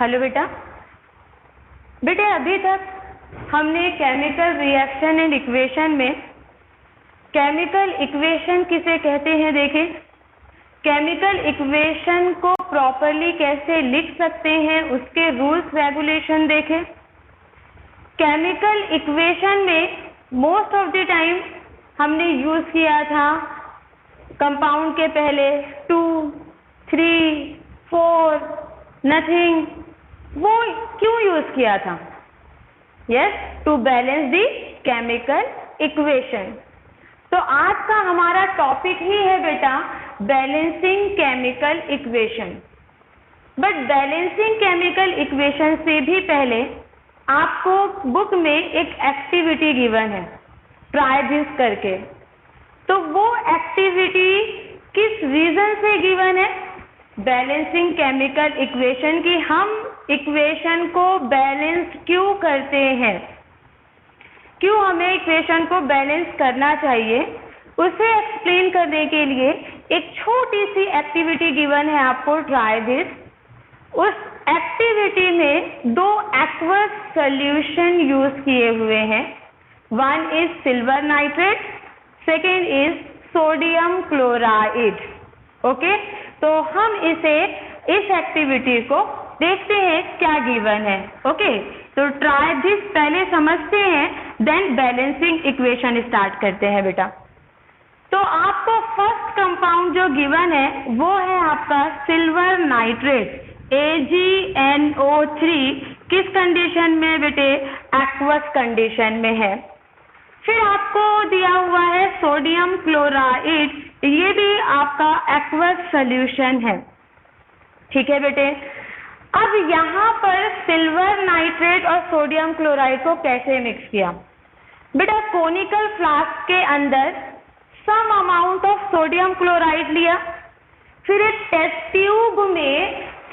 Hello बेटा। बेटे अभी तक हमने केमिकल रिएक्शन एंड इक्वेशन में केमिकल इक्वेशन किसे कहते हैं देखें, केमिकल इक्वेशन को प्रॉपरली कैसे लिख सकते हैं उसके रूल्स रेगुलेशन देखें। केमिकल इक्वेशन में मोस्ट ऑफ द टाइम हमने यूज किया था कंपाउंड के पहले 2, 3, 4, नथिंग। वो क्यों यूज किया था? Yes, to balance the chemical equation. तो आज का हमारा टॉपिक ही है बेटा balancing chemical equation. But balancing chemical equation से भी पहले आपको बुक में एक एक्टिविटी गिवन है, ट्राई दिस करके। तो वो एक्टिविटी किस रीजन से गिवन है? बैलेंसिंग केमिकल इक्वेशन की हम इक्वेशन को बैलेंस क्यों करते हैं, क्यों हमें इक्वेशन को बैलेंस करना चाहिए, उसे एक्सप्लेन करने के लिए एक छोटी सी एक्टिविटी गिवन है आपको, ट्राई दिस। उस एक्टिविटी में 2 एक्वस सॉल्यूशन यूज किए हुए हैं। One is silver nitrate, second is sodium chloride. Okay, तो हम इस एक्टिविटी को देखते हैं क्या गिवन है। ओके, तो ट्राई दिस पहले समझते हैं, देन बैलेंसिंग इक्वेशन स्टार्ट करते हैं बेटा। तो आपको फर्स्ट कंपाउंड जो गिवन है वो है आपका सिल्वर नाइट्रेट AgNO3। किस कंडीशन में बेटे? एक्वस कंडीशन में है। फिर आपको दिया हुआ है सोडियम क्लोराइड, ये भी आपका एक्वस सॉल्यूशन है। ठीक है बेटे। अब यहाँ पर सिल्वर नाइट्रेट और सोडियम क्लोराइड को कैसे मिक्स किया? बेटा कोनिकल फ्लास्क के अंदर some amount of sodium chloride लिया, फिर एक टेस्ट ट्यूब में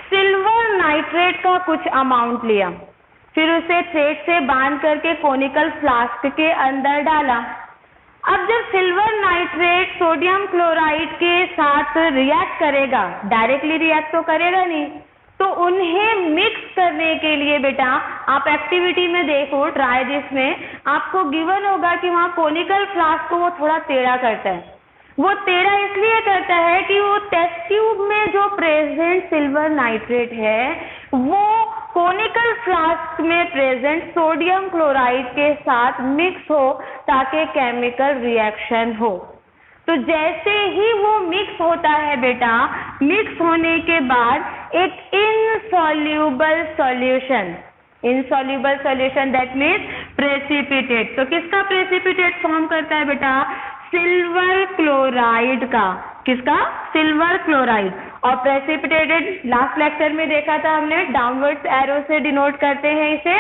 सिल्वर नाइट्रेट का कुछ अमाउंट लिया, फिर उसे थ्रेड से बांध करके कोनिकल फ्लास्क के अंदर डाला। अब जब सिल्वर नाइट्रेट सोडियम क्लोराइड के साथ रिएक्ट करेगा, डायरेक्टली रिएक्ट तो करेगा नहीं, तो उन्हें मिक्स करने के लिए बेटा आप एक्टिविटी में देखो, ट्राई दिस में आपको गिवन होगा कि वहां कोनिकल फ्लास्क को वो थोड़ा टेढ़ा करता है। वो टेढ़ा इसलिए करता है कि वो टेस्ट ट्यूब में जो प्रेजेंट सिल्वर नाइट्रेट है वो कोनिकल फ्लास्क में प्रेजेंट सोडियम क्लोराइड के साथ मिक्स हो ताकि केमिकल रिएक्शन हो। तो जैसे ही वो मिक्स होता है बेटा, मिक्स होने के बाद एक insoluble solution that means precipitate. तो किसका प्रेसिपिटेट फॉर्म करता है बेटा? सिल्वर क्लोराइड का। किसका? Silver chloride. और प्रेसिपिटेटेड लास्ट लेक्चर में देखा था हमने, डाउनवर्ड्स एरो से डिनोट करते हैं इसे।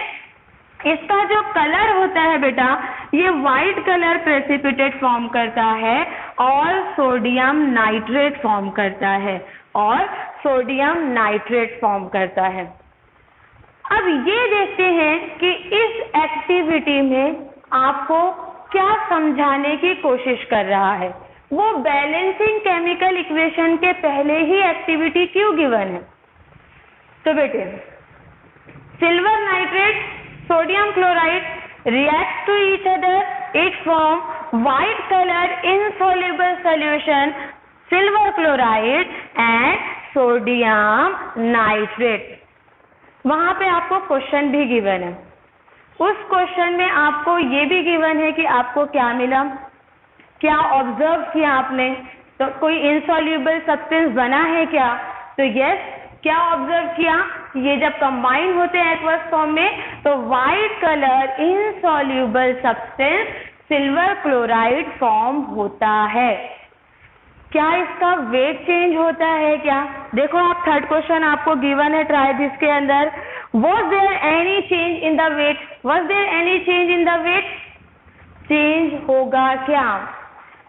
इसका जो कलर होता है बेटा, ये व्हाइट कलर प्रेसिपिटेट फॉर्म करता है और सोडियम नाइट्रेट फॉर्म करता है, अब ये देखते हैं कि इस एक्टिविटी में आपको क्या समझाने की कोशिश कर रहा है। वो बैलेंसिंग केमिकल इक्वेशन के पहले ही एक्टिविटी क्यों गिवन है? तो बेटे silver nitrate, sodium chloride react to each other, it form white color insoluble solution silver chloride and sodium nitrate। वहां पे आपको क्वेश्चन भी गिवन है। उस क्वेश्चन में आपको ये भी गिवन है कि आपको क्या मिला, क्या ऑब्जर्व किया आपने, तो कोई इनसॉल्यूबल सब्सटेंस बना है क्या? तो यस, क्या ऑब्जर्व किया? ये जब कंबाइन होते हैं एक्वस फॉर्म में तो white colour insoluble substance silver chloride form होता है। क्या इसका वेट चेंज होता है क्या? देखो आप थर्ड क्वेश्चन आपको गिवन है ट्राई दिस के अंदर, was there any change in the weight? Was there any change in the weight? Change होगा क्या?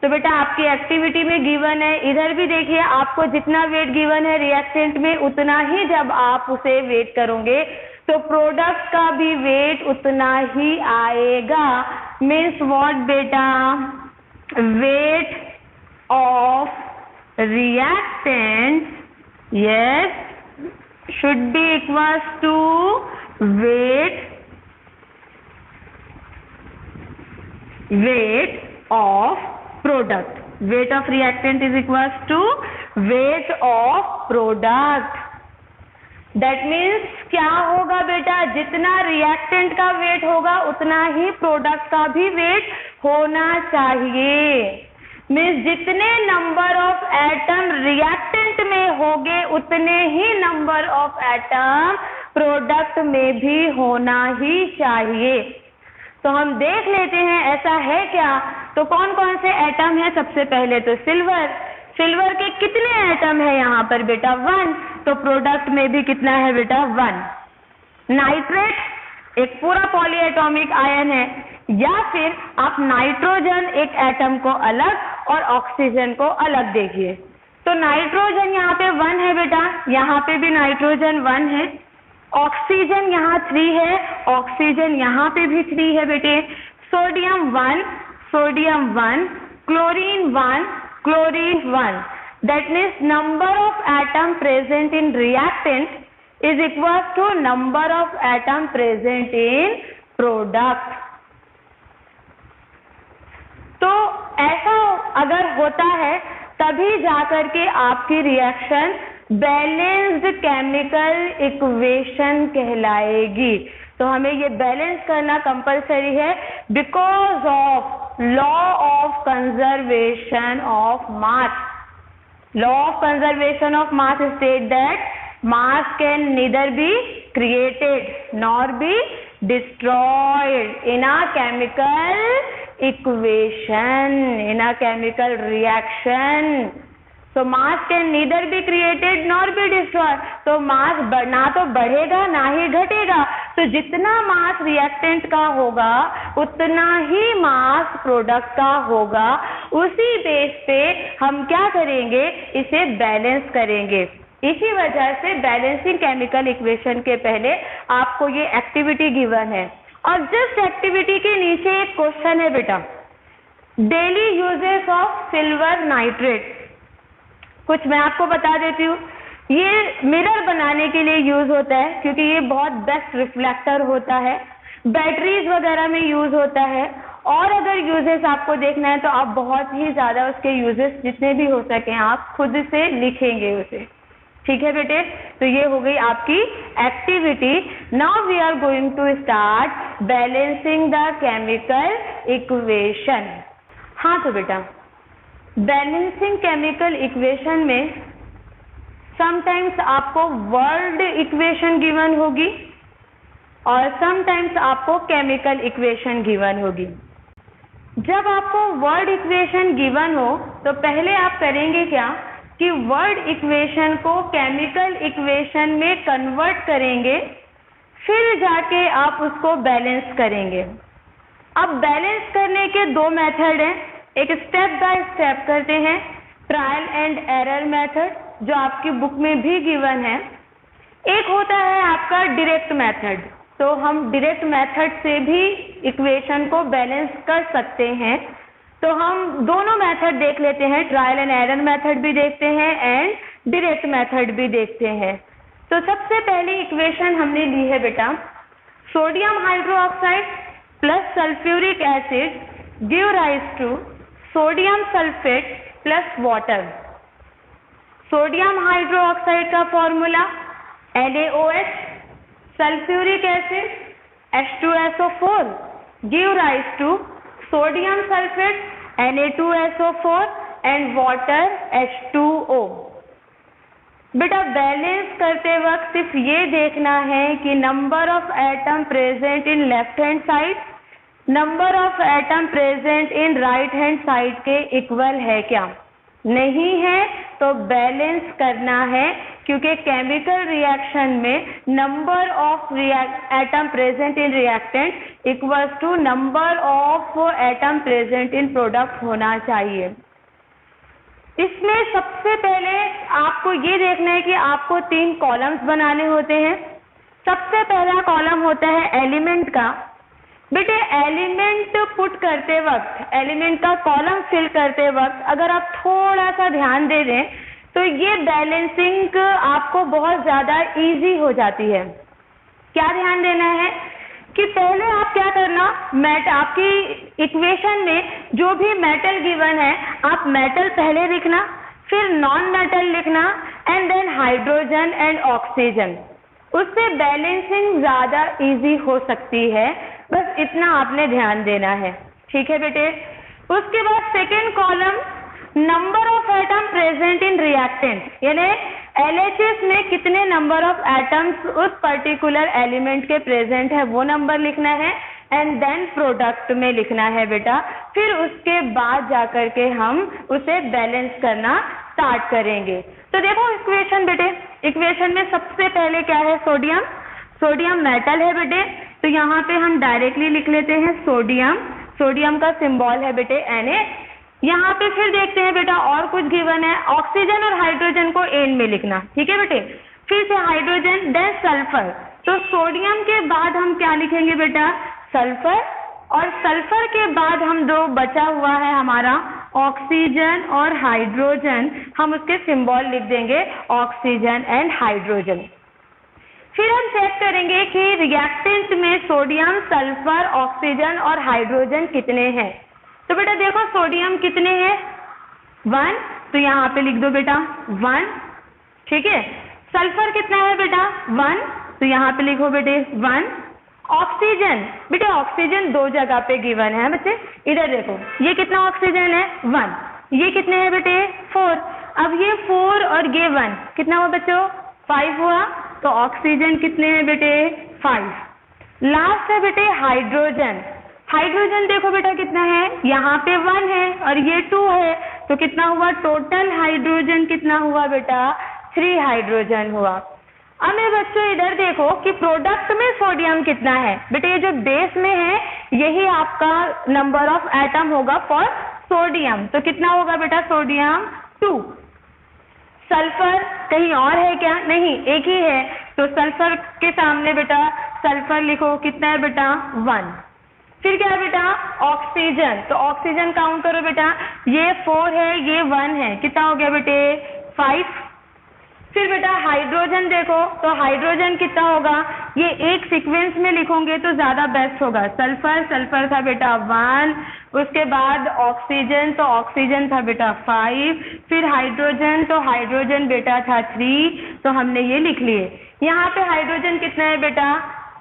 तो बेटा आपकी एक्टिविटी में गिवन है, इधर भी देखिए आपको जितना वेट गिवन है रिएक्टेंट में उतना ही जब आप उसे वेट करोगे तो प्रोडक्ट का भी वेट उतना ही आएगा। मीन्स व्हाट बेटा? Weight of reactants, yes, should be equals to weight of product. Weight of reactant is equals to weight of product. That means क्या होगा बेटा, जितना रिएक्टेंट का वेट होगा उतना ही प्रोडक्ट का भी वेट होना चाहिए। मीन्स जितने नंबर ऑफ एटम रिएक्टेंट में होंगे उतने ही नंबर ऑफ एटम प्रोडक्ट में भी होना ही चाहिए। तो हम देख लेते हैं ऐसा है क्या। तो कौन कौन से एटम है, सबसे पहले तो सिल्वर के कितने एटम है यहाँ पर बेटा 1, तो प्रोडक्ट में भी कितना है बेटा 1। नाइट्रेट एक पूरा पॉलीएटॉमिक आयन है, या फिर आप नाइट्रोजन एक एटम को अलग और ऑक्सीजन को अलग देखिए। तो नाइट्रोजन यहाँ पे 1 है बेटा, यहाँ पे भी नाइट्रोजन 1 है, ऑक्सीजन यहाँ 3 है, ऑक्सीजन यहाँ पे भी 3 है बेटे। Sodium 1, chlorine 1, chlorine 1. That means number of atom present in reactant is equals to number of atom present in product. तो ऐसा अगर होता है तभी जाकर के आपकी रिएक्शन बैलेंस्ड केमिकल इक्वेशन कहलाएगी। तो हमें ये बैलेंस करना कंपलसरी है because of law of conservation of mass. Law of conservation of mass state that mass can neither be created nor be destroyed in a chemical equation, in a chemical reaction. तो mass can neither be created nor be destroyed. तो mass ना तो बढ़ेगा ना ही घटेगा। तो जितना मास reactant का होगा उतना ही मास प्रोडक्ट का होगा। उसी बेस पे हम क्या करेंगे, इसे बैलेंस करेंगे। इसी वजह से बैलेंसिंग केमिकल इक्वेशन के पहले आपको ये एक्टिविटी गिवन है, और जस्ट एक्टिविटी के नीचे एक क्वेश्चन है बेटा, daily uses of silver nitrate. कुछ मैं आपको बता देती हूँ। ये मिरर बनाने के लिए यूज होता है क्योंकि ये बहुत बेस्ट रिफ्लेक्टर होता है, बैटरीज वगैरह में यूज होता है। और अगर यूजेस आपको देखना है तो आप बहुत ही ज्यादा उसके यूजेस जितने भी हो सके आप खुद से लिखेंगे उसे। ठीक है बेटे, तो ये हो गई आपकी activity. Now we are going to start balancing the chemical equation. हाँ तो बेटा, बैलेंसिंग केमिकल इक्वेशन में समटाइम्स आपको वर्ल्ड इक्वेशन गिवन होगी और समटाइम्स आपको केमिकल इक्वेशन गिवन होगी। जब आपको वर्ल्ड इक्वेशन गिवन हो तो पहले आप करेंगे क्या कि वर्ल्ड इक्वेशन को केमिकल इक्वेशन में कन्वर्ट करेंगे, फिर जाके आप उसको बैलेंस करेंगे। अब बैलेंस करने के दो मेथड हैं, एक स्टेप बाय स्टेप करते हैं, ट्रायल एंड एरर मेथड जो आपकी बुक में भी गिवन है। एक होता है आपका डायरेक्ट मेथड, तो हम डायरेक्ट मेथड से भी इक्वेशन को बैलेंस कर सकते हैं। तो हम दोनों मेथड देख लेते हैं, ट्रायल एंड एरर मेथड भी देखते हैं एंड डायरेक्ट मेथड भी देखते हैं। तो सबसे पहली इक्वेशन हमने ली है बेटा, sodium hydroxide plus sulphuric acid give rise to sodium sulphate plus water. Sodium hydroxide का formula NaOH, sulphuric acid H2SO4 give rise to sodium sulphate Na2SO4 and water H2O। बेटा बैलेंस करते वक्त सिर्फ ये देखना है कि number of atom present in left hand side number of atom present in right hand side के equal है क्या। नहीं है तो बैलेंस करना है, क्योंकि केमिकल रिएक्शन में number of atom present in reactant equals to number of atom present in product होना चाहिए। इसमें सबसे पहले आपको ये देखना है कि आपको 3 कॉलम्स बनाने होते हैं। सबसे पहला कॉलम होता है एलिमेंट का। बेटे एलिमेंट पुट करते वक्त, एलिमेंट का कॉलम फिल करते वक्त अगर आप थोड़ा सा ध्यान दे दें तो ये बैलेंसिंग आपको बहुत ज्यादा इजी हो जाती है। क्या ध्यान देना है कि पहले आप क्या करना, आपकी इक्वेशन में जो भी मेटल गिवन है आप मेटल पहले लिखना, फिर नॉन मेटल लिखना and then hydrogen and oxygen. उससे बैलेंसिंग ज्यादा इजी हो सकती है, बस इतना आपने ध्यान देना है। ठीक है बेटे। उसके बाद second column, number of atom present in reactant, यानी LHS में कितने नंबर ऑफ एटम्स उस पर्टिकुलर एलिमेंट के प्रेजेंट है वो नंबर लिखना है एंड देन प्रोडक्ट में लिखना है बेटा। फिर उसके बाद जाकर के हम उसे बैलेंस करना स्टार्ट करेंगे। तो देखो इक्वेशन बेटे, इक्वेशन में सबसे पहले क्या है, सोडियम। सोडियम मेटल है बेटे, तो यहाँ पे हम डायरेक्टली लिख लेते हैं सोडियम। सोडियम का सिंबल है बेटे Na। यहाँ पे फिर देखते हैं बेटा और कुछ गिवन है, ऑक्सीजन और हाइड्रोजन को एन में लिखना। ठीक है बेटे। फिर से हाइड्रोजन, देन सल्फर। तो सोडियम के बाद हम क्या लिखेंगे बेटा, सल्फर, और सल्फर के बाद हम जो बचा हुआ है हमारा ऑक्सीजन और हाइड्रोजन, हम उसके सिंबल लिख देंगे ऑक्सीजन एंड हाइड्रोजन। फिर हम चेक करेंगे कि रिएक्टेंट में सोडियम, सल्फर, ऑक्सीजन और हाइड्रोजन कितने हैं। तो बेटा देखो सोडियम कितने हैं, 1, तो यहाँ पे लिख दो बेटा 1। ठीक है। सल्फर कितना है बेटा, 1, तो यहाँ पे लिखो बेटे 1। ऑक्सीजन, बेटे ऑक्सीजन दो जगह पे गिवन है बच्चे, इधर देखो ये कितना ऑक्सीजन है 1, ये कितने हैं बेटे 4। अब ये 4 और ये 1 कितना हुआ बच्चों, 5 हुआ। तो ऑक्सीजन कितने हैं बेटे 5। लास्ट है बेटे हाइड्रोजन। हाइड्रोजन देखो बेटा कितना है, यहाँ पे 1 है और ये 2 है, तो कितना हुआ टोटल हाइड्रोजन कितना हुआ बेटा 3 हाइड्रोजन हुआ। अब मेरे बच्चों इधर देखो कि प्रोडक्ट में सोडियम कितना है। बेटे ये जो बेस में है यही आपका नंबर ऑफ एटम होगा फॉर सोडियम, तो कितना होगा बेटा सोडियम 2। सल्फर कहीं और है क्या, नहीं एक ही है, तो सल्फर के सामने बेटा सल्फर लिखो, कितना है बेटा 1। फिर क्या है बेटा ऑक्सीजन, तो ऑक्सीजन काउंट करो बेटा, ये 4 है ये 1 है, कितना हो गया बेटे 5। फिर बेटा हाइड्रोजन देखो, तो हाइड्रोजन कितना होगा, ये एक सीक्वेंस में लिखोगे तो ज्यादा बेस्ट होगा। सल्फर, सल्फर था बेटा 1, उसके बाद ऑक्सीजन, तो ऑक्सीजन था बेटा 5, फिर हाइड्रोजन, तो हाइड्रोजन बेटा था 3, तो हमने ये लिख लिए। यहाँ पे हाइड्रोजन कितना है बेटा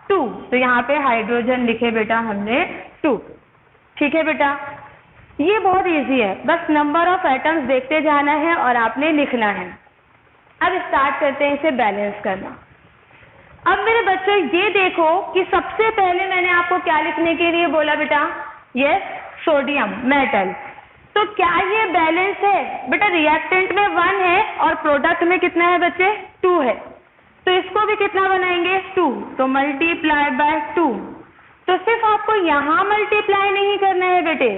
2, तो यहाँ पे हाइड्रोजन लिखे बेटा हमने 2। ठीक है बेटा, ये बहुत इजी है, बस नंबर ऑफ एटम्स देखते जाना है और आपने लिखना है। अब स्टार्ट करते हैं इसे बैलेंस करना। अब मेरे बच्चों ये देखो कि सबसे पहले मैंने आपको क्या लिखने के लिए बोला बेटा, यस सोडियम मेटल। तो क्या ये बैलेंस है बेटा, रिएक्टेंट में 1 है और प्रोडक्ट में कितना है बच्चे 2 है, तो इसको भी कितना बनाएंगे 2, तो मल्टीप्लाई बाय 2। तो सिर्फ आपको यहाँ मल्टीप्लाई नहीं करना है बेटे,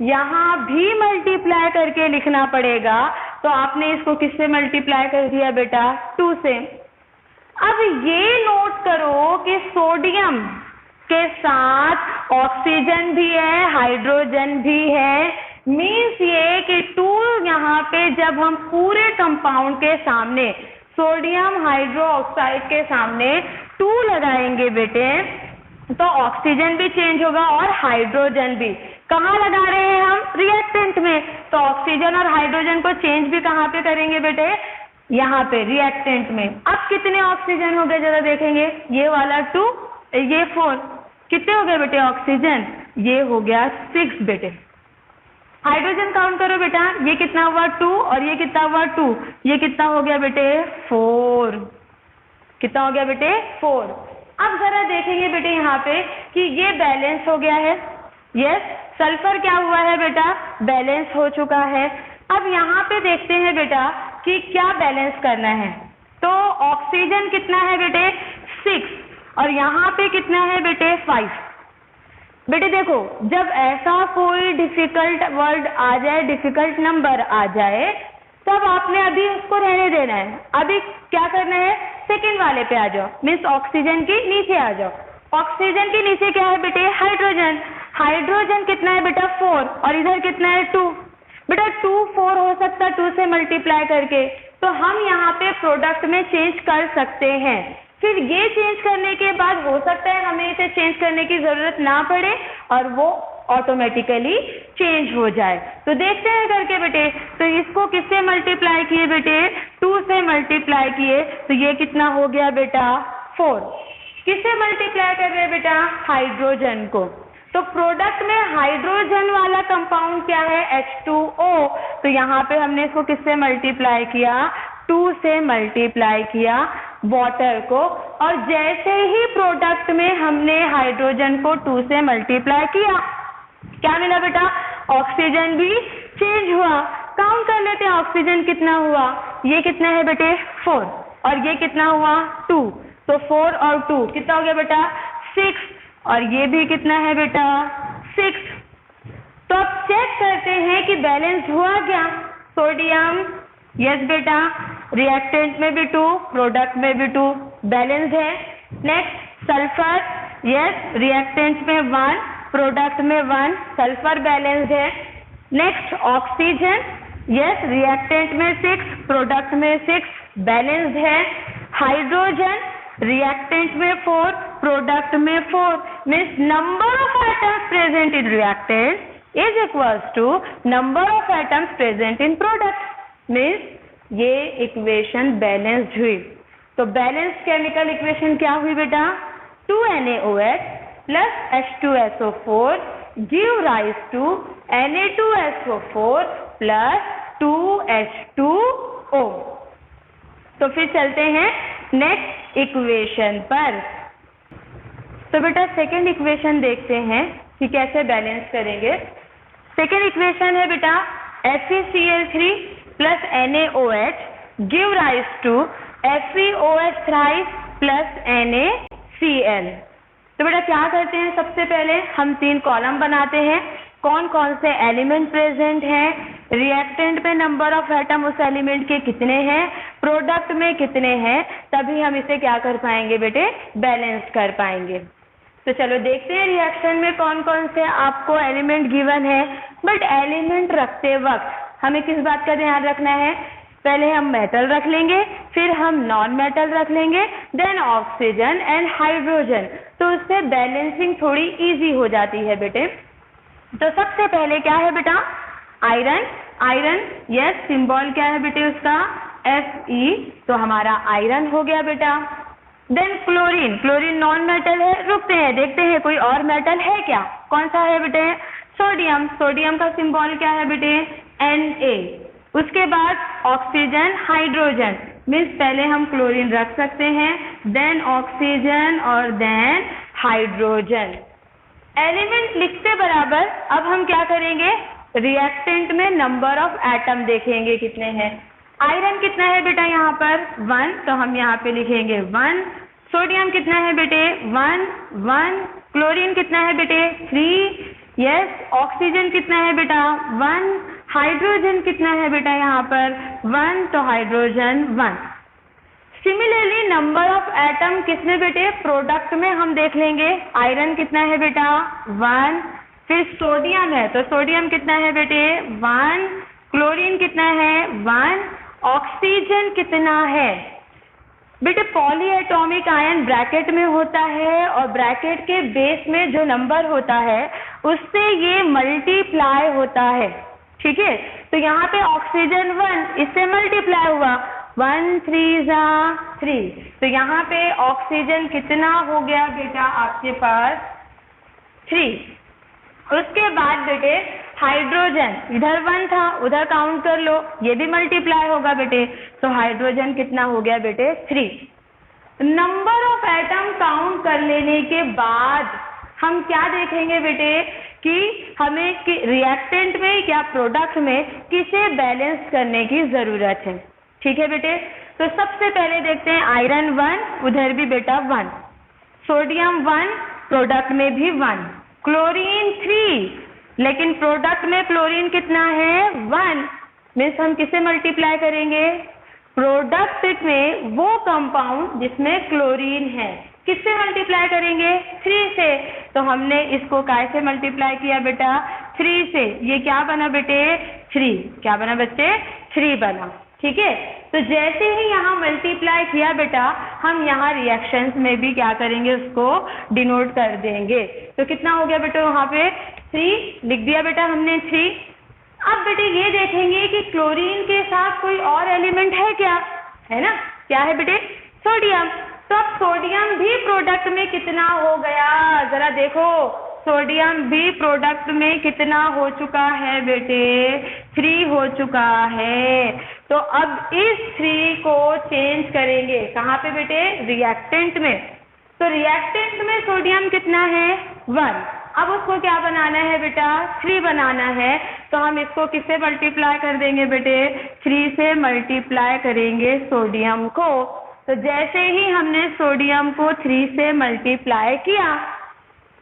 यहाँ भी मल्टीप्लाई करके लिखना पड़ेगा। तो आपने इसको किससे मल्टीप्लाई कर दिया बेटा 2 से। अब ये नोट करो कि सोडियम के साथ ऑक्सीजन भी है, हाइड्रोजन भी है, मीन्स ये कि 2 यहाँ पे जब हम पूरे कंपाउंड के सामने सोडियम हाइड्रो ऑक्साइड के सामने 2 लगाएंगे बेटे, तो ऑक्सीजन भी चेंज होगा और हाइड्रोजन भी। कहाँ लगा रहे हैं हम, रिएक्टेंट में, तो ऑक्सीजन और हाइड्रोजन को चेंज भी कहाँ पे करेंगे बेटे, यहाँ पे रिएक्टेंट में। अब कितने ऑक्सीजन हो गए जरा देखेंगे, ये वाला 2, ये 4, कितने हो गए बेटे ऑक्सीजन, ये हो गया 6 बेटे। हाइड्रोजन काउंट करो बेटा, ये कितना हुआ 2 और ये कितना हुआ 2, ये कितना हो गया बेटे 4, कितना हो गया बेटे 4। अब जरा देखेंगे बेटे यहाँ पे कि ये बैलेंस हो गया है, यस। सल्फर क्या हुआ है बेटा, बैलेंस हो चुका है। अब यहाँ पे देखते हैं बेटा कि क्या बैलेंस करना है। तो ऑक्सीजन कितना है बेटे 6 और यहाँ पे कितना है बेटे 5। बेटे देखो जब ऐसा कोई डिफिकल्ट वर्ड आ जाए, डिफिकल्ट नंबर आ जाए, तब आपने अभी उसको रहने देना है। अभी क्या करना है, सेकंड वाले पे आ जाओ, मीन्स ऑक्सीजन के नीचे आ जाओ। ऑक्सीजन के नीचे क्या है बेटे हाइड्रोजन। हाइड्रोजन कितना है बेटा 4 और इधर कितना है 2। बेटा 2 4 हो सकता है 2 से मल्टीप्लाई करके, तो तो हम यहाँ पे प्रोडक्ट में चेंज कर सकते हैं। फिर ये चेंज करने के बाद हो सकता है हमें इसे चेंज करने की जरूरत ना पड़े और वो ऑटोमेटिकली चेंज हो जाए। तो देखते हैं करके बेटे, तो इसको किससे मल्टीप्लाई किए बेटे, 2 से मल्टीप्लाई किए, तो ये कितना हो गया बेटा 4। किससे मल्टीप्लाई कर रहे हैं बेटा, हाइड्रोजन को। तो प्रोडक्ट में हाइड्रोजन वाला कंपाउंड क्या है, H2O। तो यहाँ पे हमने इसको किससे मल्टीप्लाई किया, 2 से मल्टीप्लाई किया वाटर को, और जैसे ही प्रोडक्ट में हमने हाइड्रोजन को 2 से मल्टीप्लाई किया, क्या मिला बेटा, ऑक्सीजन भी चेंज हुआ। काउंट कर लेते हैं ऑक्सीजन कितना हुआ, ये कितना है बेटे 4, और ये कितना हुआ 2, तो 4 और 2 कितना हो गया बेटा 6, और ये भी कितना है बेटा 6। तो अब चेक करते हैं कि बैलेंस हुआ क्या। सोडियम यस बेटा, रिएक्टेंट में भी 2, प्रोडक्ट में भी 2, बैलेंस है। नेक्स्ट सल्फर, यस रिएक्टेंट में 1, प्रोडक्ट में 1, सल्फर बैलेंस है। नेक्स्ट ऑक्सीजन, यस रिएक्टेंट में 6, प्रोडक्ट में 6, बैलेंस है। हाइड्रोजन, रिएक्टेंट में 4, प्रोडक्ट में 4, means number of atoms present in reactant is equals to number of atoms present in product, means ये equation balanced हुई। तो बैलेंस केमिकल इक्वेशन क्या हुई बेटा, 2NaOH plus H2SO4 give rise to Na2SO4 plus 2H2O। तो फिर चलते हैं नेक्स्ट इक्वेशन पर। तो बेटा सेकेंड इक्वेशन देखते हैं कि कैसे बैलेंस करेंगे। सेकेंड इक्वेशन है बेटा FeCl3 plus NaOH give rise to FeOH thrice plus NaCl। तो बेटा क्या करते हैं, सबसे पहले हम 3 कॉलम बनाते हैं, कौन कौन से एलिमेंट प्रेजेंट हैं, रिएक्टेंट में नंबर ऑफ एटम उस एलिमेंट के कितने हैं, प्रोडक्ट में कितने हैं, तभी हम इसे क्या कर पाएंगे बेटे, बैलेंस कर पाएंगे। तो चलो देखते हैं रिएक्शन में कौन कौन से आपको एलिमेंट गिवन है। बट एलिमेंट रखते वक्त हमें किस बात का ध्यान रखना है, पहले हम मेटल रख लेंगे, फिर हम नॉन मेटल रख लेंगे, देन ऑक्सीजन एंड हाइड्रोजन। तो उससे बैलेंसिंग थोड़ी इजी हो जाती है बेटे। तो सबसे पहले क्या है बेटा, आयरन। आयरन यस, सिंबल क्या है बेटे उसका Fe, तो हमारा आयरन हो गया बेटा। Then chlorine, chlorine non metal है, रुकते हैं देखते हैं कोई और मेटल है क्या, कौन सा है बेटे, सोडियम। सोडियम का सिंबल क्या है बेटे Na। उसके बाद ऑक्सीजन, हाइड्रोजन, मीन्स पहले हम क्लोरीन रख सकते हैं, देन ऑक्सीजन और देन हाइड्रोजन। एलिमेंट लिखते बराबर अब हम क्या करेंगे, रिएक्टेंट में नंबर ऑफ एटम देखेंगे कितने हैं। आयरन कितना है बेटा यहाँ पर 1, तो हम यहाँ पे लिखेंगे 1। सोडियम कितना है बेटे 1 1। क्लोरीन कितना है बेटे 3, यस। ऑक्सीजन कितना है बेटा 1। हाइड्रोजन कितना है बेटा यहाँ पर 1, तो hydrogen 1। Similarly number of atom किसमें बेटे, प्रोडक्ट में हम देख लेंगे। आयरन कितना है बेटा 1, फिर सोडियम है तो सोडियम कितना है बेटे 1, क्लोरीन कितना है 1, ऑक्सीजन कितना है बेटे, पॉलीएटॉमिक आयन ब्रैकेट में होता है और ब्रैकेट के बेस में जो नंबर होता है उससे ये मल्टीप्लाई होता है, ठीक है। तो यहाँ पे ऑक्सीजन 1 इससे मल्टीप्लाई हुआ, 1 3 3, तो यहाँ पे ऑक्सीजन कितना हो गया बेटा आपके पास 3। उसके बाद बेटे हाइड्रोजन, इधर 1 था उधर काउंट कर लो, ये भी मल्टीप्लाई होगा बेटे, तो हाइड्रोजन कितना हो गया बेटे 3। नंबर ऑफ एटम काउंट कर लेने के बाद हम क्या देखेंगे बेटे कि हमें रिएक्टेंट में या प्रोडक्ट में किसे बैलेंस करने की जरूरत है, ठीक है बेटे। तो सबसे पहले देखते हैं आयरन 1, उधर भी बेटा 1, सोडियम 1, प्रोडक्ट में भी 1, क्लोरीन 3, लेकिन प्रोडक्ट में क्लोरीन कितना है 1, मीन्स हम किसे मल्टीप्लाई करेंगे, प्रोडक्ट में वो कंपाउंड जिसमें क्लोरीन है किससे मल्टीप्लाई करेंगे 3 से। तो हमने इसको कैसे मल्टीप्लाई किया बेटा 3 से, ये क्या बना बेटे 3, क्या बना बच्चे 3 बना। ठीक है। तो जैसे ही यहाँ मल्टीप्लाई किया बेटा, हम यहाँ रिएक्शंस में भी क्या करेंगे, उसको डिनोट कर देंगे। तो कितना हो गया बेटा, वहाँ पे 3 लिख दिया बेटा हमने 3। अब बेटे ये देखेंगे कि क्लोरीन के साथ कोई और एलिमेंट है क्या, है ना, क्या है बेटे, सोडियम। तो अब सोडियम भी प्रोडक्ट में कितना हो गया, जरा देखो, सोडियम भी प्रोडक्ट में कितना हो चुका है बेटे, 3 हो चुका है। तो अब इस 3 को चेंज करेंगे कहाँ पे बेटे, रिएक्टेंट में। तो रिएक्टेंट में सोडियम कितना है, 1। अब उसको क्या बनाना है बेटा, 3 बनाना है। तो हम इसको किससे मल्टीप्लाई कर देंगे बेटे, 3 से मल्टीप्लाई करेंगे सोडियम को। तो जैसे ही हमने सोडियम को 3 से मल्टीप्लाई किया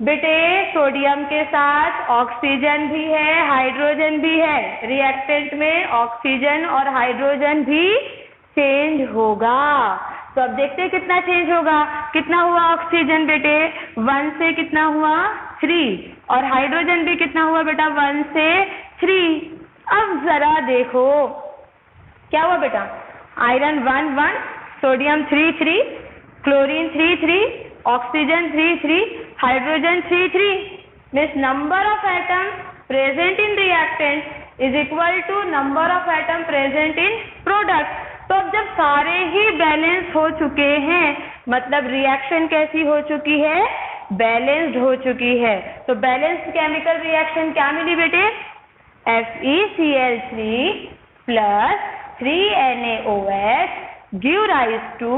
बेटे, सोडियम के साथ ऑक्सीजन भी है, हाइड्रोजन भी है, रिएक्टेंट में ऑक्सीजन और हाइड्रोजन भी चेंज होगा। तो अब देखते हैं कितना चेंज होगा, कितना हुआ ऑक्सीजन बेटे, 1 से कितना हुआ, 3, और हाइड्रोजन भी कितना हुआ बेटा, 1 से 3। अब जरा देखो क्या हुआ बेटा, iron 1 1, sodium 3 3, chlorine 3 3, oxygen 3 3, hydrogen 3 3। Means number of atom present in reactant is equal to number of atom present in product. तो अब जब सारे ही बैलेंस हो चुके हैं, मतलब रिएक्शन कैसी हो चुकी है, बैलेंस्ड हो चुकी है। तो बैलेंस्ड केमिकल रिएक्शन क्या मिली बेटे, FeCl3 plus 3NaOH give rise to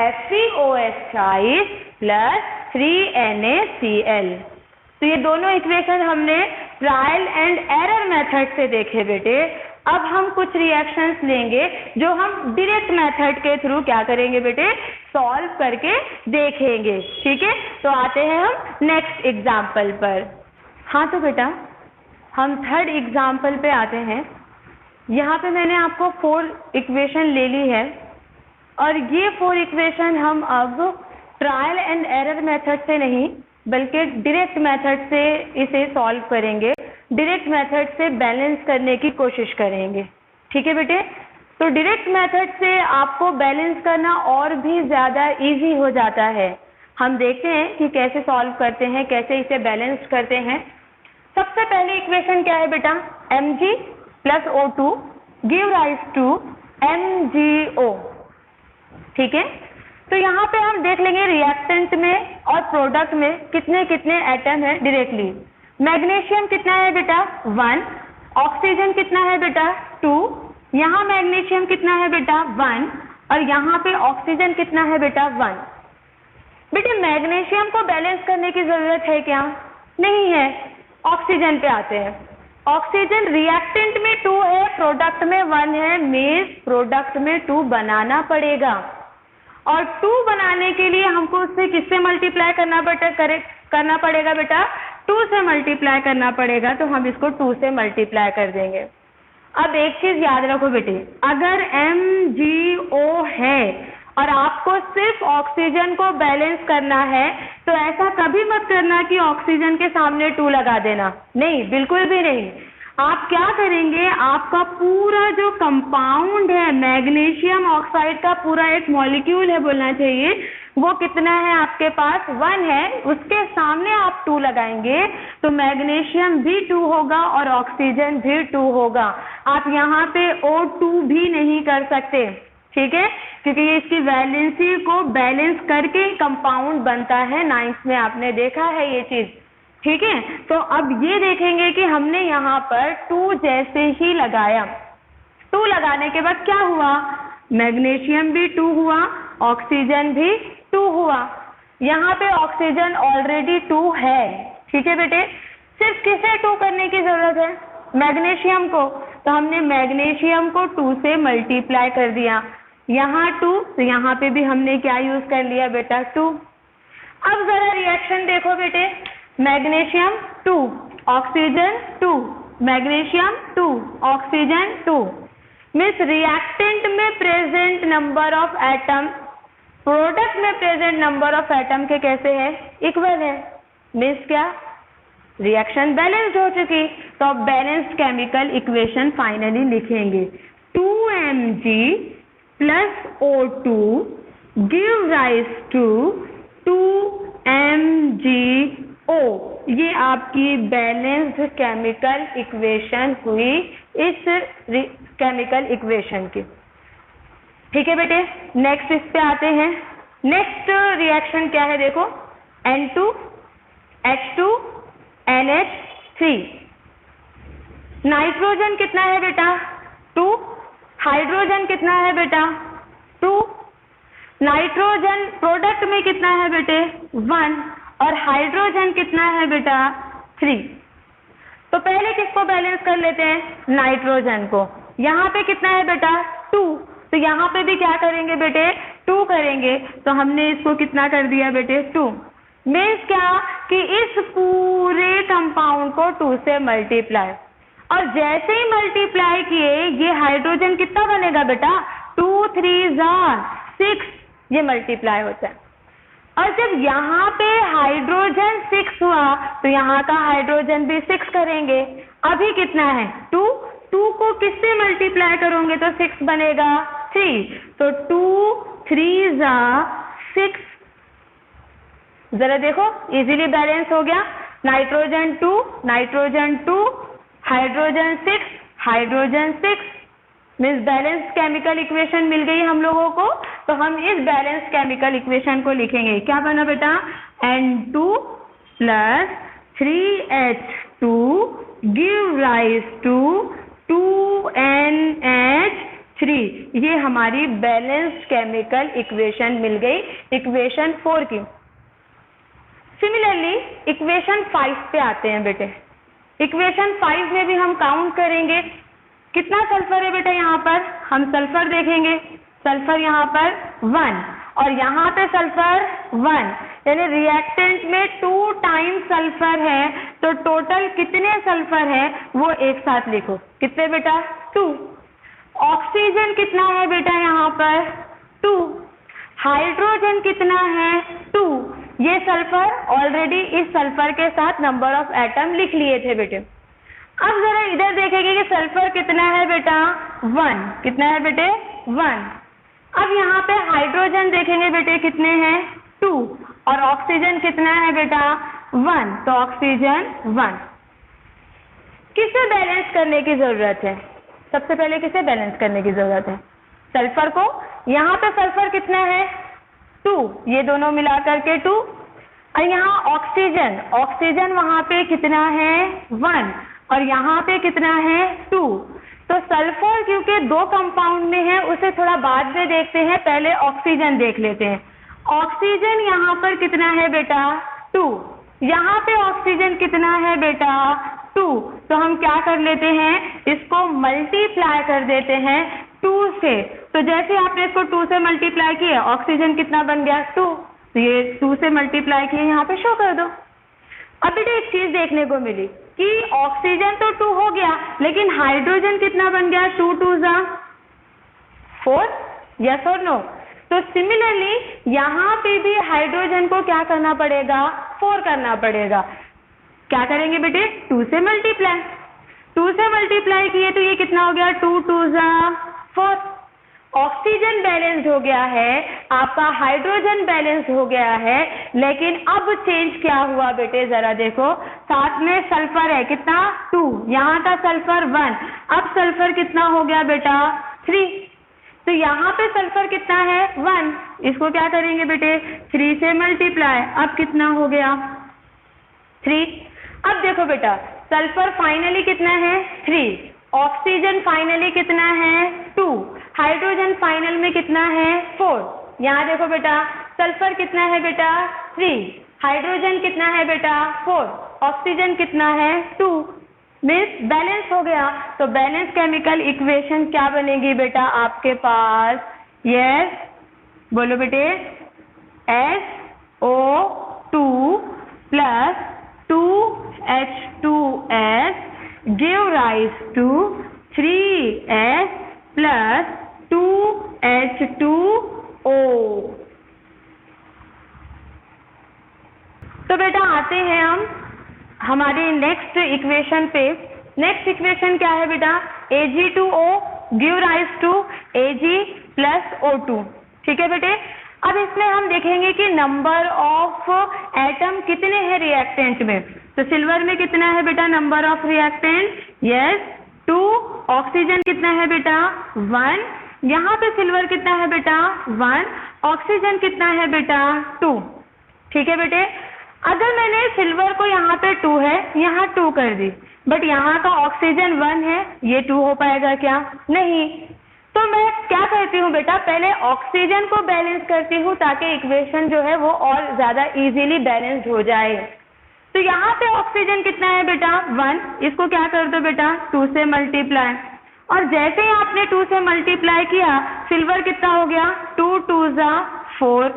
FeOH plus 3NaCl। तो ये दोनों इक्वेशन हमने ट्रायल एंड एरर मेथड से देखे बेटे। अब हम कुछ रिएक्शंस लेंगे जो हम डायरेक्ट मेथड के थ्रू क्या करेंगे बेटे, सॉल्व करके देखेंगे। ठीक है, तो आते हैं हम नेक्स्ट एग्जाम्पल पर। हाँ तो बेटा हम थर्ड एग्जाम्पल पे आते हैं। यहाँ पे मैंने आपको 4 इक्वेशन ले ली है और ये 4 इक्वेशन हम अब ट्रायल एंड एरर मेथड से नहीं बल्कि डायरेक्ट मेथड से इसे सॉल्व करेंगे, डायरेक्ट मेथड से बैलेंस करने की कोशिश करेंगे। ठीक है बेटे, तो डायरेक्ट मेथड से आपको बैलेंस करना और भी ज़्यादा इजी हो जाता है। हम देखते हैं कि कैसे सॉल्व करते हैं, कैसे इसे बैलेंस करते हैं। सबसे पहले इक्वेशन क्या है बेटा, Mg plus O2 give rise to MgO। ठीक है, तो यहाँ पे हम देख लेंगे रिएक्टेंट में और प्रोडक्ट में कितने कितने एटम है डायरेक्टली। मैग्नीशियम कितना है बेटा, 1, ऑक्सीजन कितना है बेटा, 2, यहाँ मैग्नीशियम कितना है बेटा, 1, और यहाँ पे ऑक्सीजन कितना है बेटा, 1। बेटे मैग्नीशियम को बैलेंस करने की जरूरत है क्या, नहीं है। ऑक्सीजन पे आते हैं। ऑक्सीजन रिएक्टेंट में 2 है, प्रोडक्ट में 1 है, मींस प्रोडक्ट में 2 बनाना पड़ेगा। और 2 बनाने के लिए हमको उससे किससे मल्टीप्लाई करना पड़ेगा बेटा, 2 से मल्टीप्लाई करना पड़ेगा। तो हम इसको 2 से मल्टीप्लाई कर देंगे। अब एक चीज याद रखो बेटे, अगर MgO है और आपको सिर्फ ऑक्सीजन को बैलेंस करना है तो ऐसा कभी मत करना कि ऑक्सीजन के सामने 2 लगा देना, नहीं, बिल्कुल भी नहीं। आप क्या करेंगे, आपका पूरा जो कंपाउंड है मैग्नीशियम ऑक्साइड का पूरा एक मॉलिक्यूल है बोलना चाहिए, वो कितना है आपके पास, 1 है, उसके सामने आप 2 लगाएंगे तो मैग्नीशियम भी 2 होगा और ऑक्सीजन भी 2 होगा। आप यहाँ पे O2 भी नहीं कर सकते, ठीक है, क्योंकि ये इसकी वैलेंसी को बैलेंस करके कंपाउंड बनता है। 9th में आपने देखा है ये चीज। ठीक है, तो अब ये देखेंगे कि हमने यहाँ पर 2 जैसे ही लगाया, 2 लगाने के बाद क्या हुआ, मैग्नीशियम भी 2 हुआ, ऑक्सीजन भी 2 हुआ। यहाँ पे ऑक्सीजन ऑलरेडी 2 है। ठीक है बेटे, सिर्फ किसे 2 करने की जरूरत है, मैग्नीशियम को। तो हमने मैग्नीशियम को 2 से मल्टीप्लाई कर दिया, यहाँ 2, तो यहाँ पे भी हमने क्या यूज कर लिया बेटा, 2। अब जरा रिएक्शन देखो बेटे, magnesium 2, oxygen 2, magnesium 2, oxygen 2। Means reactant में present number of atom product में प्रेजेंट नंबर ऑफ एटम के कैसे है, इक्वल है। मीन्स क्या, रिएक्शन बैलेंस्ड हो चुकी। तो अब बैलेंस्ड केमिकल इक्वेशन फाइनली लिखेंगे। 2Mg plus O2 give rise to 2MgO। ये आपकी बैलेंस्ड केमिकल इक्वेशन हुई इस केमिकल इक्वेशन की। ठीक है बेटे, नेक्स्ट इस पे आते हैं। नेक्स्ट रिएक्शन क्या है देखो, N2H2NH3। नाइट्रोजन कितना है बेटा 2, हाइड्रोजन कितना है बेटा 2, नाइट्रोजन प्रोडक्ट में कितना है बेटे 1 और हाइड्रोजन कितना है बेटा 3। तो पहले किसको बैलेंस कर लेते हैं, नाइट्रोजन को। यहाँ पे कितना है बेटा 2, तो यहाँ पे भी क्या करेंगे बेटे 2 करेंगे, तो हमने इसको कितना कर दिया बेटे 2। मीन्स क्या कि इस पूरे कंपाउंड को 2 से मल्टीप्लाई, और जैसे ही मल्टीप्लाई किए ये हाइड्रोजन कितना बनेगा बेटा 2 3 6, ये मल्टीप्लाई होता है। और जब यहाँ पे हाइड्रोजन 6 हुआ तो यहाँ का हाइड्रोजन भी 6 करेंगे। अभी कितना है 2, 2 को किससे मल्टीप्लाई करोगे तो 6 बनेगा 3, तो 2 3 6। जरा देखो इजीली बैलेंस हो गया, nitrogen 2 hydrogen 6 hydrogen 6, means balance chemical equation मिल गई हम लोगों को। तो हम इस बैलेंस केमिकल इक्वेशन को लिखेंगे, क्या बना बेटा N2 plus 3H2 give rise to 2NH3। ये हमारी बैलेंस्ड केमिकल इक्वेशन मिल गई इक्वेशन 4 की। सिमिलरली इक्वेशन 5 पे आते हैं बेटे। इक्वेशन 5 में भी हम काउंट करेंगे कितना सल्फर है बेटा, यहाँ पर हम सल्फर देखेंगे, सल्फर यहाँ पर 1 और यहाँ पे सल्फर 1, यानी रिएक्टेंट में 2 टाइम्स सल्फर है, तो टोटल कितने सल्फर है वो एक साथ लिखो, कितने बेटा 2। ऑक्सीजन कितना है बेटा यहाँ पर 2, हाइड्रोजन कितना है 2। ये सल्फर ऑलरेडी इस सल्फर के साथ नंबर ऑफ एटम लिख लिए थे बेटे। अब जरा इधर देखेंगे कि सल्फर कितना है बेटा 1, कितना है बेटे 1। अब यहाँ पे हाइड्रोजन देखेंगे बेटे कितने हैं 2 और ऑक्सीजन कितना है बेटा 1, तो ऑक्सीजन 1। किसे बैलेंस करने की जरूरत है, सबसे पहले किसे बैलेंस करने की जरूरत है, सल्फर को। यहाँ पे सल्फर कितना है 2, ये दोनों मिलाकर के 2, और यहाँ ऑक्सीजन वहां पे कितना है 1 और यहाँ पे कितना है 2। तो सल्फर क्योंकि 2 कंपाउंड में है उसे थोड़ा बाद में देखते हैं, पहले ऑक्सीजन देख लेते हैं। ऑक्सीजन यहाँ पर कितना है बेटा 2, यहाँ पे ऑक्सीजन कितना है बेटा 2, तो हम क्या कर लेते हैं इसको मल्टीप्लाई कर देते हैं 2 से। तो जैसे आपने इसको 2 से मल्टीप्लाई किया ऑक्सीजन कितना बन गया 2, तो ये 2 से मल्टीप्लाई किए यहाँ पे शो कर दो। अब बेटा एक चीज देखने को मिली कि ऑक्सीजन तो 2 हो गया, लेकिन हाइड्रोजन कितना बन गया 2 2 4, यस और नो। तो सिमिलरली यहाँ पे भी हाइड्रोजन को क्या करना पड़ेगा 4 करना पड़ेगा। क्या करेंगे बेटे 2 से मल्टीप्लाई, 2 से मल्टीप्लाई किए तो ये कितना हो गया 2 2 4। ऑक्सीजन बैलेंस हो गया है, आपका हाइड्रोजन बैलेंस हो गया है, लेकिन अब चेंज क्या हुआ बेटे जरा देखो, साथ में सल्फर है कितना 2, यहाँ का सल्फर 1, अब सल्फर कितना हो गया बेटा 3। तो यहाँ पे सल्फर कितना है 1, इसको क्या करेंगे बेटे 3 से मल्टीप्लाई, अब कितना हो गया 3। अब देखो बेटा सल्फर फाइनली कितना है 3, ऑक्सीजन फाइनली कितना है 2, हाइड्रोजन फाइनल में कितना है 4। यहाँ देखो बेटा सल्फर कितना है बेटा 3, हाइड्रोजन कितना है बेटा 4, ऑक्सीजन कितना है 2, मीन्स बैलेंस हो गया। तो बैलेंस केमिकल इक्वेशन क्या बनेगी बेटा आपके पास, यस बोलो बेटे SO2 plus 2H2S give rise to 3S plus 2H2O। तो बेटा आते हैं हम हमारे नेक्स्ट इक्वेशन पे। नेक्स्ट इक्वेशन क्या है बेटा Ag2O give rise to Ag plus O2। ठीक है बेटे, अब इसमें हम देखेंगे कि नंबर ऑफ एटम कितने हैं रिएक्टेंट में। तो सिल्वर में कितना है बेटा number of reactant? Yes 2। Oxygen कितना है बेटा? 1। यहाँ पे सिल्वर कितना है बेटा? 1। ऑक्सीजन कितना है बेटा? 2। ठीक है बेटे, अगर मैंने सिल्वर को यहाँ पे 2 है, यहाँ 2 कर दी, बट यहाँ का ऑक्सीजन 1 है, ये 2 हो पाएगा क्या? नहीं। तो मैं क्या करती हूँ बेटा, पहले ऑक्सीजन को बैलेंस करती हूँ ताकि इक्वेशन जो है वो और ज्यादा इजीली बैलेंस्ड हो जाए। तो यहाँ पे ऑक्सीजन कितना है बेटा? 1। इसको क्या कर दो बेटा? 2 से मल्टीप्लाई, और जैसे ही आपने 2 से मल्टीप्लाई किया, सिल्वर कितना हो गया? 2 2 जा 4।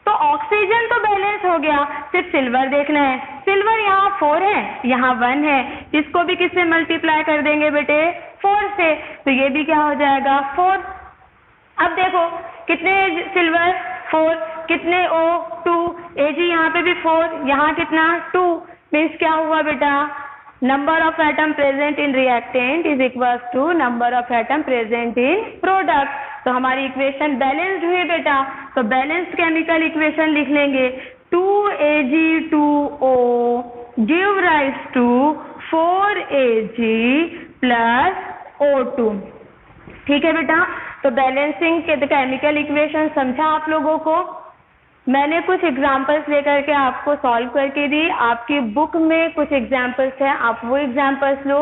तो ऑक्सीजन तो बैलेंस हो गया, सिर्फ सिल्वर देखना है। सिल्वर यहाँ 4 है, यहाँ 1 है, इसको भी किससे मल्टीप्लाई कर देंगे बेटे? 4 से, तो ये भी क्या हो जाएगा? 4। अब देखो कितने सिल्वर? 4। कितने O2? Ag यहाँ पे भी 4, यहाँ कितना? 2। मीन्स क्या हुआ बेटा? Number of atom present in reactant is equal to number of atom present in product. तो हमारी इक्वेशन बैलेंस्ड हुई बेटा। तो बैलेंस्ड केमिकल इक्वेशन लिख लेंगे 2Ag2O give rise to 4Ag plus O2। ठीक है बेटा, तो बैलेंसिंग के केमिकल इक्वेशन समझा आप लोगों को? मैंने कुछ एग्जाम्पल्स लेकर के आपको सॉल्व करके दी। आपकी बुक में कुछ एग्जाम्पल्स हैं, आप वो एग्जाम्पल्स लो,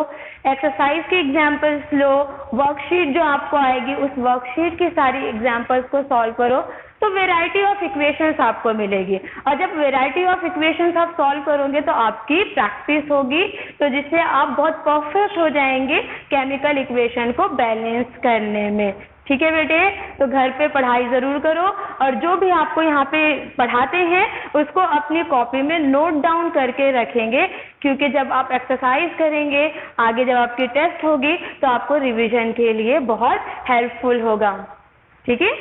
एक्सरसाइज के एग्जाम्पल्स लो, वर्कशीट जो आपको आएगी उस वर्कशीट की सारी एग्जाम्पल्स को सॉल्व करो, तो वेराइटी ऑफ इक्वेशंस आपको मिलेगी। और जब वेराइटी ऑफ इक्वेशंस आप सॉल्व करोगे तो आपकी प्रैक्टिस होगी, तो जिससे आप बहुत परफेक्ट हो जाएंगे केमिकल इक्वेशन को बैलेंस करने में। ठीक है बेटे, तो घर पे पढ़ाई जरूर करो, और जो भी आपको यहाँ पे पढ़ाते हैं उसको अपनी कॉपी में नोट डाउन करके रखेंगे, क्योंकि जब आप एक्सरसाइज करेंगे, आगे जब आपकी टेस्ट होगी, तो आपको रिवीजन के लिए बहुत हेल्पफुल होगा। ठीक है।